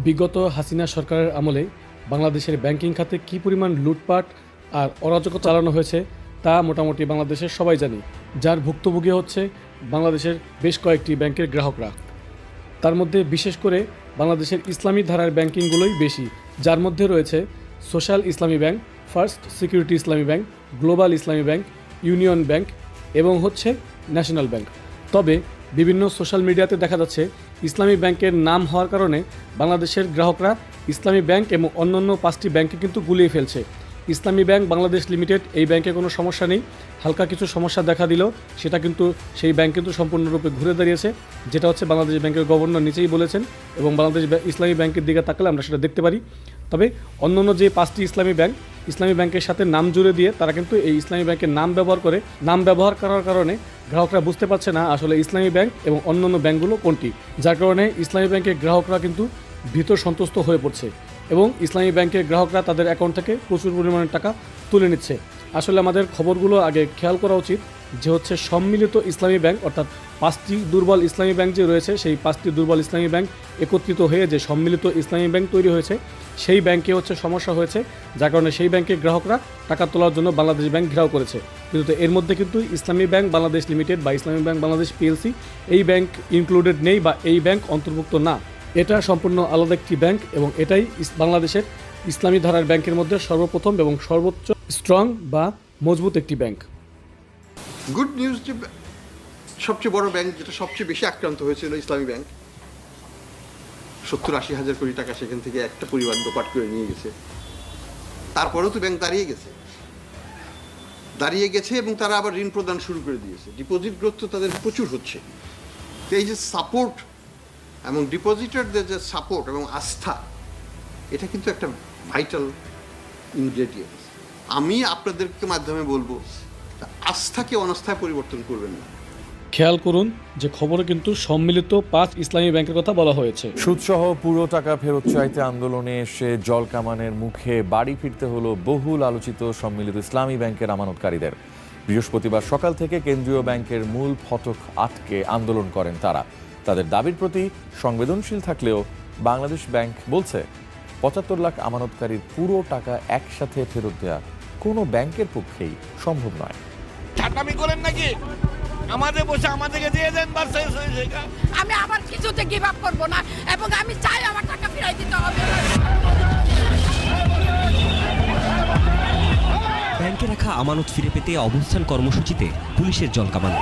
বিগত হাসিনা সরকারের আমলে বাংলাদেশের ব্যাংকিং খাতে কী পরিমাণ লুটপাট আর অরাজকতা চালানো হয়েছে তা মোটামুটি বাংলাদেশের সবাই জানি, যার ভুক্তভোগী হচ্ছে বাংলাদেশের বেশ কয়েকটি ব্যাংকের গ্রাহকরা। তার মধ্যে বিশেষ করে বাংলাদেশের ইসলামী ধারার ব্যাংকিংগুলোই বেশি, যার মধ্যে রয়েছে সোশ্যাল ইসলামী ব্যাংক, ফার্স্ট সিকিউরিটি ইসলামী ব্যাংক, গ্লোবাল ইসলামী ব্যাংক, ইউনিয়ন ব্যাংক এবং হচ্ছে ন্যাশনাল ব্যাংক। তবে বিভিন্ন সোশ্যাল মিডিয়াতে দেখা যাচ্ছে ইসলামী ব্যাংকের নাম হওয়ার কারণে বাংলাদেশের গ্রাহকরা ইসলামী ব্যাংক এবং অন্যান্য 5টি ব্যাংকে কিন্তু গুলিয়ে ফেলছে। ইসলামী ব্যাংক বাংলাদেশ লিমিটেড এই ব্যাংকে কোনো সমস্যা নেই, হালকা কিছু সমস্যা দেখা দিলেও সেটা কিন্তু সেই ব্যাংক কিন্তু সম্পূর্ণরূপে ঘুরে দাঁড়িয়েছে, যেটা হচ্ছে বাংলাদেশ ব্যাংকের গভর্নর নিজেই বলেছেন এবং বাংলাদেশ ইসলামী ব্যাংকের দিকে তাকালে আমরা সেটা দেখতে পারি। তবে অন্যান্য যে 5টি ইসলামী ব্যাংকের সাথে নাম জুড়ে দিয়ে তারা কিন্তু এই ইসলামী ব্যাংকের নাম ব্যবহার করার কারণে গ্রাহকরা বুঝতে পারছে না আসলে ইসলামী ব্যাংক এবং অন্যান্য ব্যাংকগুলো কোনটি, যার কারণে ইসলামী ব্যাংকের গ্রাহকরা কিন্তু ভীত সন্তুষ্ট হয়ে পড়ছে এবং ইসলামী ব্যাংকের গ্রাহকরা তাদের অ্যাকাউন্ট থেকে প্রচুর পরিমাণে টাকা তুলে নিচ্ছে। আসলে আমাদের খবরগুলো আগে খেয়াল করা উচিত যে হচ্ছে সম্মিলিত ইসলামী ব্যাংক, অর্থাৎ 5টি দুর্বল ইসলামী ব্যাংক যে রয়েছে সেই 5টি দুর্বল ইসলামী ব্যাংক একত্রিত হয়ে যে সম্মিলিত ইসলামী ব্যাংক তৈরি হয়েছে সেই ব্যাংকে হচ্ছে সমস্যা হয়েছে, যার কারণে সেই ব্যাংকের গ্রাহকরা টাকা তোলার জন্য বাংলাদেশ ব্যাংক ঘেরাও করেছে। কিন্তু এর মধ্যে কিন্তু ইসলামী ব্যাংক বাংলাদেশ লিমিটেড বা ইসলামী ব্যাংক বাংলাদেশ পিএলসি এই ব্যাংক ইনক্লুডেড নেই বা এই ব্যাংক অন্তর্ভুক্ত না। এটা সম্পূর্ণ আলাদা একটি ব্যাংক এবং এটাই বাংলাদেশের ইসলামী ধারার ব্যাংকের মধ্যে সর্বপ্রথম এবং সর্বোচ্চ স্ট্রং বা মজবুত একটি ব্যাংক। গুড নিউজ যে সবচেয়ে বড় ব্যাংক যেটা সবচেয়ে বেশি আক্রান্ত হয়েছিল ইসলামী ব্যাংক, 70-80 হাজার কোটি টাকা সেখান থেকে একটা পরিবার দোপাট করে নিয়ে গেছে। তারপরেও তো ব্যাংক দাঁড়িয়ে গেছে এবং তারা আবার ঋণ প্রদান শুরু করে দিয়েছে। ডিপোজিট গ্রোথ তো তাদের প্রচুর হচ্ছে। তো এই যে সাপোর্ট এবং ডিপোজিটারদের যে সাপোর্ট এবং আস্থা, এটা কিন্তু একটা ভাইটাল ইনগ্রেডিয়েন্ট। আমি আপনাদেরকে মাধ্যমে বলবো আস্থাকে অনাস্থায় পরিবর্তন করবেন না। খেয়াল করুন যে খবরে কিন্তু সম্মিলিত 5 ইসলামী ব্যাংকের কথা বলা হয়েছে। সুদসহ পুরো টাকা ফেরত চাইতে আন্দোলনে এসে জলকামানের মুখে বাড়ি ফিরতে হলো বহুল আলোচিত সম্মিলিত ইসলামী ব্যাংকের আমানতকারীদের। বৃহস্পতিবার সকাল থেকে কেন্দ্রীয় ব্যাংকের মূল ফটক আটকে আন্দোলন করেন তারা। তাদের দাবির প্রতি সংবেদনশীল থাকলেও বাংলাদেশ ব্যাংক বলছে 75 লাখ আমানতকারীর পুরো টাকা একসাথে ফেরত দেওয়া কোনো ব্যাংকের পক্ষেই সম্ভব নয়। ঠাট্টামি করেন নাকি? আমাদের বসে আমাদেরকে দিয়ে দেন, বাস শেষ হয়েছে। আমি আবার কিছুতে গিভ আপ করব না এবং আমি চাই আমার টাকা ফিরাই দিতে হবে। ব্যাংকে রাখা আমানত ফিরে পেতে অবস্থান কর্মসূচিতে পুলিশের জলকামান।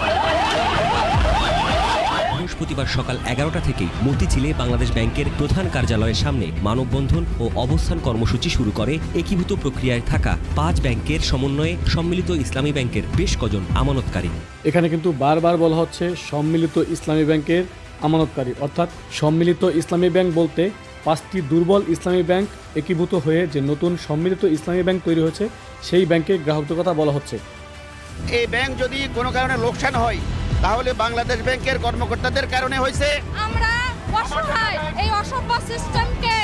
বৃহস্পতিবার সকাল 11টা থেকেই মতিঝিলে বাংলাদেশ ব্যাংকের প্রধান কার্যালয়ের সামনে মানববন্ধন ও অবস্থান কর্মসূচি শুরু করে একীভূত প্রক্রিয়ায় থাকা 5 ব্যাংকের সমন্বয়ে সম্মিলিত ইসলামী ব্যাংকের বেশ কজন আমানতকারী। এখানে কিন্তু বারবার বলা হচ্ছে সম্মিলিত ইসলামী ব্যাংকের আমানতকারী, অর্থাৎ সম্মিলিত ইসলামী ব্যাংক বলতে 5টি দুর্বল ইসলামী ব্যাংক একীভূত হয়ে যে নতুন সম্মিলিত ইসলামী ব্যাংক তৈরি হয়েছে সেই ব্যাংকের গ্রাহকদের কথা বলা হচ্ছে। এই ব্যাংক যদি কোনো কারণে লোকসান হয় তাহলে বাংলাদেশ ব্যাংকের কর্মকর্তাদের কারণে হয়েছে। আমরা অসহায় এই অসভ্য সিস্টেমকে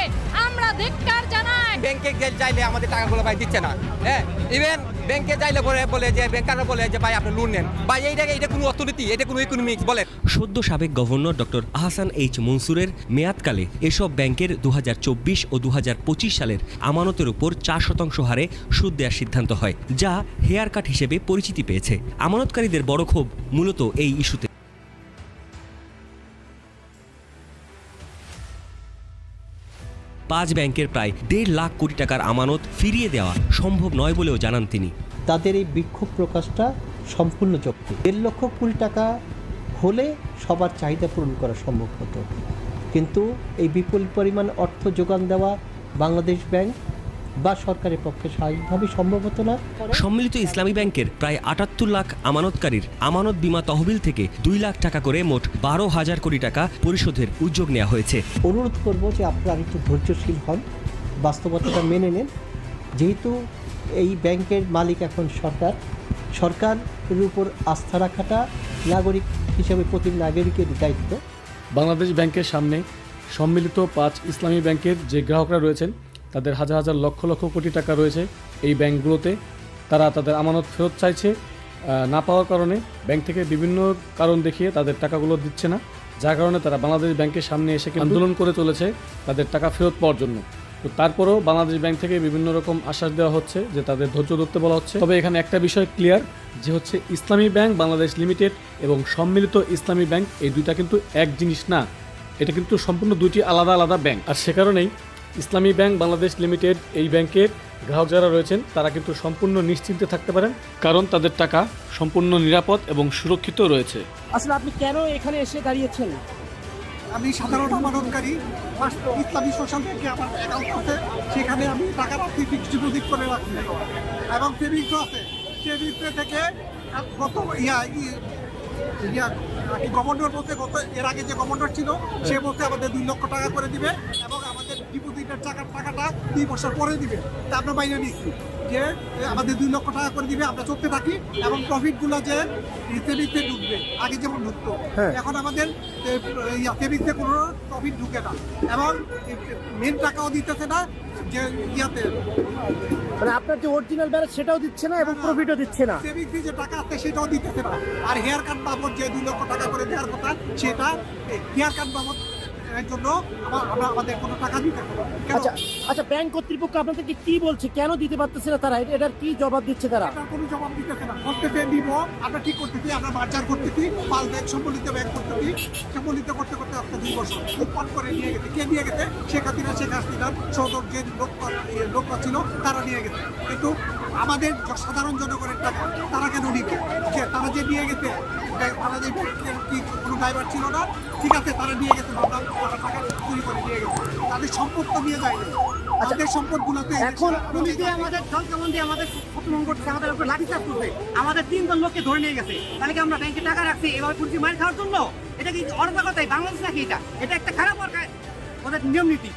আমরা ধিক্কার জানাই। ব্যাংকে যাইলে আমাদের টাকাগুলো ভাই দিচ্ছে না। হ্যাঁ, ইভেন ব্যাংকে যাইলে বলে যে ব্যাংকাররা বলে যে ভাই আপনি লোন নেন, ভাই এটা কোনো অর্থনীতি, এটা কোনো ইকোনমিক্স বলে। সদ্য সাবেক গভর্নর ডক্টর আহসান এইচ মনসুরের মেয়াদকালে এসব ব্যাংকের 2024 ও 2025 সালের আমানতের উপর 4% হারে সুদ দেওয়ার সিদ্ধান্ত হয়, যা হেয়ার কাট হিসেবে পরিচিতি পেয়েছে। আমানতকারীদের বড় ক্ষোভ মূলত এই ইস্যুতে। 5 ব্যাংকের প্রায় 1.5 লাখ কোটি টাকার আমানত ফিরিয়ে দেওয়া সম্ভব নয় বলেও জানান তিনি। তাদের এই বিক্ষোভ প্রকাশটা সম্পূর্ণ যৌক্তিক। 1.5 লক্ষ কোটি টাকা হলে সবার চাহিদা পূরণ করা সম্ভব হতো, কিন্তু এই বিপুল পরিমাণ অর্থ যোগান দেওয়া বাংলাদেশ ব্যাংক বা সরকারের পক্ষে স্বাভাবিকভাবেই সম্ভব হতো না। সম্মিলিত ইসলামী ব্যাংকের প্রায় 78 লাখ আমানতকারীর আমানত বীমা তহবিল থেকে 2 লাখ টাকা করে মোট 12,000 কোটি টাকা পরিশোধের উদ্যোগ নেওয়া হয়েছে। অনুরোধ করব যে আপনারা একটু ধৈর্যশীল হন, বাস্তবতাটা মেনে নেন। যেহেতু এই ব্যাংকের মালিক এখন সরকারের উপর আস্থা রাখাটা নাগরিক হিসেবে প্রতি নাগরিকের দায়িত্ব। বাংলাদেশ ব্যাংকের সামনে সম্মিলিত 5 ইসলামী ব্যাংকের যে গ্রাহকরা রয়েছেন তাদের হাজার হাজার লক্ষ লক্ষ কোটি টাকা রয়েছে এই ব্যাংকগুলোতে। তারা তাদের আমানত ফেরত চাইছে, না পাওয়ার কারণে ব্যাংক থেকে বিভিন্ন কারণ দেখিয়ে তাদের টাকাগুলো দিচ্ছে না। যার কারণে তারা বাংলাদেশ ব্যাংকের সামনে এসে আন্দোলন করে চলেছে তাদের টাকা ফেরত পাওয়ার জন্য। তো তারপরেও বাংলাদেশ ব্যাংক থেকে বিভিন্ন রকম আশ্বাস দেওয়া হচ্ছে যে তাদের ধৈর্য ধরতে বলা হচ্ছে। তবে এখানে একটা বিষয় ক্লিয়ার যে হচ্ছে ইসলামী ব্যাংক বাংলাদেশ লিমিটেড এবং সম্মিলিত ইসলামী ব্যাংক এই দুইটা কিন্তু এক জিনিস না, এটা কিন্তু সম্পূর্ণ দুইটি আলাদা আলাদা ব্যাংক। আর সে কারণেই ইসলামী ব্যাংক বাংলাদেশ লিমিটেড এই ব্যাংকের গ্রাহক যারা রয়েছেন তারা কিন্তু সম্পূর্ণ নিশ্চিন্তে থাকতে পারেন, কারণ তাদের টাকা সম্পূর্ণ নিরাপদ এবং সুরক্ষিত রয়েছে। আসলে আপনি কেন এখানে এসে দাঁড়িয়েছেন? আমি সাধারণ আমানতকারী, ইসলামী সোশ্যাল ব্যাংকে আমার অ্যাকাউন্ট আছে, সেখানে আমি টাকা রাখি, ফিক্সড ডিপোজিট করে রাখি এবং সেভিংসও আছে। সেভিংস থেকে গত গভর্নর বলতে এর আগে যে গভর্নর ছিল সে বলতে আমাদের 2 লক্ষ টাকা করে দিবে এবং আমাদের ডিপোজিটের টাকাটা 2 বছর পরে দিবে। তা আমরা বাইরে নিচ্ছি যে আমাদের 2 লক্ষ টাকা করে দিবে, আমরা চলতে থাকি এবং প্রফিটগুলো যে সেভিংসে ঢুকবে, আগে যেমন ঢুকতো এখন আমাদের সেভিংসে কোনো প্রফিট ঢুকে না এবং মেন টাকাও দিতেছে না, যে মানে আপনার যে অরিজিনাল ব্যালেন্স সেটাও দিচ্ছে না এবং প্রফিটও দিচ্ছে না, সেভিংসে যে টাকা আছে সেটাও দিতেছে না। আর হেয়ার কাট বাবদ যে 2 লক্ষ টাকা করে দেওয়ার কথা সেটা হেয়ার কাট বাবদ এর জন্য আমরা আমাদের কোনো টাকা দিতে হবে। আচ্ছা ব্যাংক কর্তৃপক্ষ আপনাদেরকে কি বলছে, কেন দিতে পারতেছে না তারা? এটার কি জবাব দিচ্ছে তারা? এটার কোনো জবাব দিতেছে না। করতেছে দিব, আমরা ঠিক করতেছি, আমরা মার্জার করতেছি, 5 ব্যাংক সম্বলিত ব্যাংক করতেছি, সম্বলিত করতে করতে আজকে 2 বছর উৎপাদ করে নিয়ে গেছে। কে নিয়ে গেছে? শেখ হাসিনার সদর যে লোক ছিল তারা নিয়ে গেছে। কিন্তু আমাদের সাধারণ জনগণের টাকা তারা কেন নিবে? তারা যে নিয়ে গেছে, তারা যে কি কোনো ড্রাইভার ছিল না, ঠিক আছে তারা নিয়ে গেছে, তারা টাকা চুরি করে নিয়ে গেছে, তাদের সম্পদ তো নিয়ে যায়নি। আমাদের সম্পদগুলোতে এখন আমাদের দল কেমন দিয়ে আমাদের আক্রমণ করছে, আমাদের উপর লাঠিচার্জ করছে, আমাদের 3 জন লোককে ধরে নিয়ে গেছে। তাহলে কি আমরা ব্যাংকে টাকা রাখছি এভাবে পুলিশ মার খাওয়ার জন্য? এটা কি অরাজকতাই বাংলাদেশ নাকি? এটা একটা খারাপ ওদের নিয়ম নীতি।